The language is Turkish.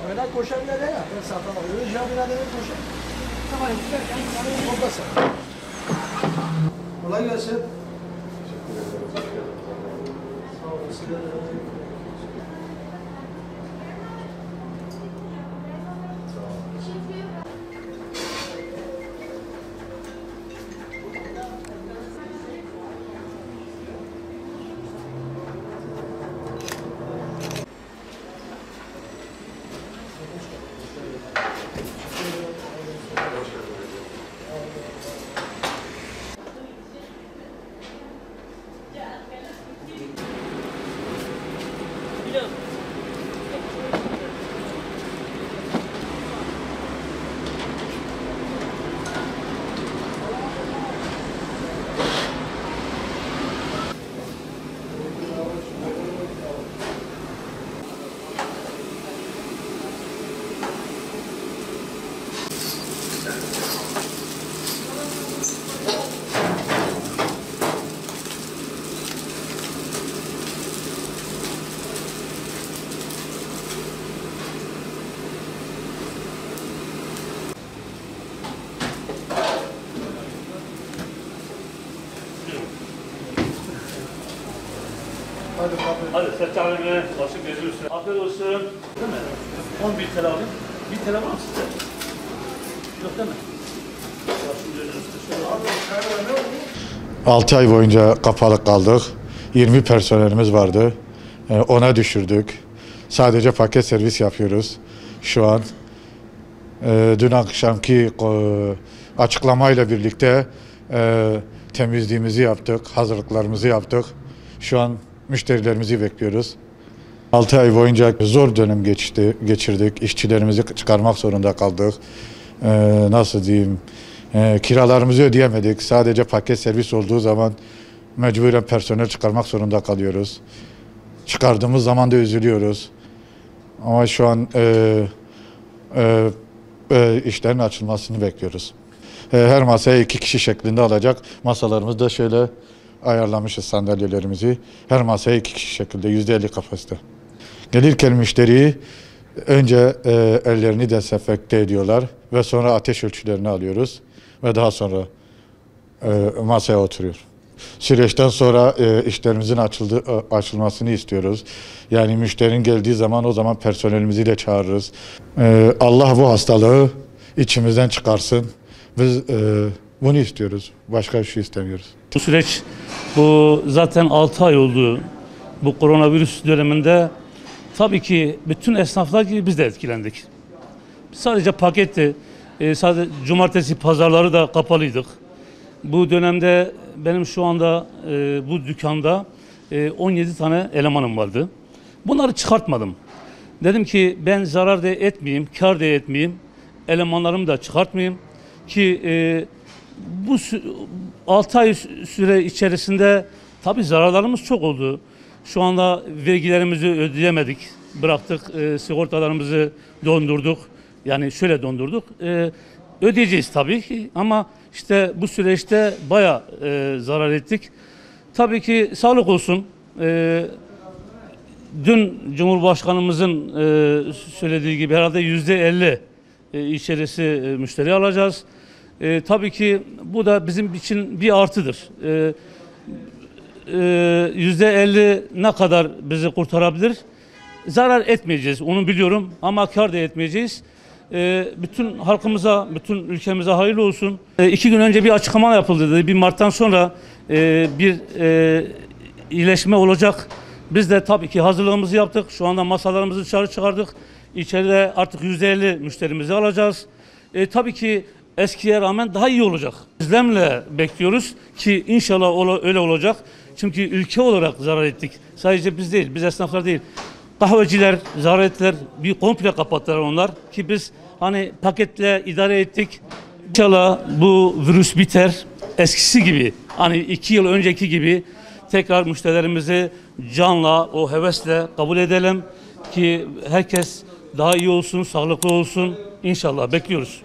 Öyle koşabilir ya. Ben saklama. Öyle camine de koşar. Tamam. Giderken oradasın. Kolay gelsin. Sağ olasın. Hadi set alemi, başlık gözü üstüne. Afiyet olsun. Değil mi? 11 TL alayım. 1 TL var mı sizde? Yok değil mi? Başlık gözü üstüne. 6 ay boyunca kapalı kaldık. 20 personelimiz vardı. Ona düşürdük. Sadece paket servis yapıyoruz şu an. Dün akşamki açıklamayla birlikte temizliğimizi yaptık, hazırlıklarımızı yaptık. Şu an müşterilerimizi bekliyoruz. 6 ay boyunca zor dönem geçirdik. İşçilerimizi çıkarmak zorunda kaldık. Nasıl diyeyim? Kiralarımızı ödeyemedik. Sadece paket servis olduğu zaman mecburen personel çıkarmak zorunda kalıyoruz. Çıkardığımız zaman da üzülüyoruz. Ama şu an işlerin açılmasını bekliyoruz. Her masaya 2 kişi şeklinde alacak. Masalarımızı da şöyle ayarlamışız, sandalyelerimizi. Her masaya 2 kişi şekilde, %50 kapasite. Gelirken müşteriyi önce ellerini dezenfekte ediyorlar ve sonra ateş ölçülerini alıyoruz ve daha sonra masaya oturuyor. Süreçten sonra işlerimizin açılmasını istiyoruz. Yani müşterinin geldiği zaman o zaman personelimizi de çağırırız. Allah bu hastalığı içimizden çıkarsın. Biz bunu istiyoruz. Başka bir şey istemiyoruz. Bu süreç, bu zaten 6 ay oldu. Bu koronavirüs döneminde tabii ki bütün esnaflar gibi biz de etkilendik. Sadece paketti. Sadece cumartesi pazarları da kapalıydık. Bu dönemde benim şu anda bu dükkanda 17 tane elemanım vardı. Bunları çıkartmadım. Dedim ki ben zarar da etmeyeyim, kar da etmeyeyim. Elemanlarımı da çıkartmayayım ki bu 6 ay süre içerisinde tabii zararlarımız çok oldu. Şu anda vergilerimizi ödeyemedik. Bıraktık, sigortalarımızı dondurduk. Yani şöyle dondurduk. Ödeyeceğiz tabii ki ama işte bu süreçte bayağı zarar ettik. Tabii ki sağlık olsun. Dün Cumhurbaşkanımızın söylediği gibi herhalde %50 içerisi müşteri alacağız. Tabii ki bu da bizim için bir artıdır. %50 ne kadar bizi kurtarabilir? Zarar etmeyeceğiz, onu biliyorum ama kar da etmeyeceğiz. Bütün halkımıza, bütün ülkemize hayırlı olsun. 2 gün önce bir açıklama yapıldı dedi. 1 Mart'tan sonra bir iyileşme olacak. Biz de tabii ki hazırlığımızı yaptık. Şu anda masalarımızı dışarı çıkardık. İçeride artık %50 müşterimizi alacağız. Tabii ki eskiye rağmen daha iyi olacak. Özlemle bekliyoruz ki inşallah öyle olacak. Çünkü ülke olarak zarar ettik. Sadece biz değil, biz esnaflar değil. Kahveciler zarar ettiler, bir komple kapattılar onlar ki biz hani paketle idare ettik. İnşallah bu virüs biter, eskisi gibi, hani 2 yıl önceki gibi tekrar müşterilerimizi canla, o hevesle kabul edelim ki herkes daha iyi olsun, sağlıklı olsun. İnşallah bekliyoruz.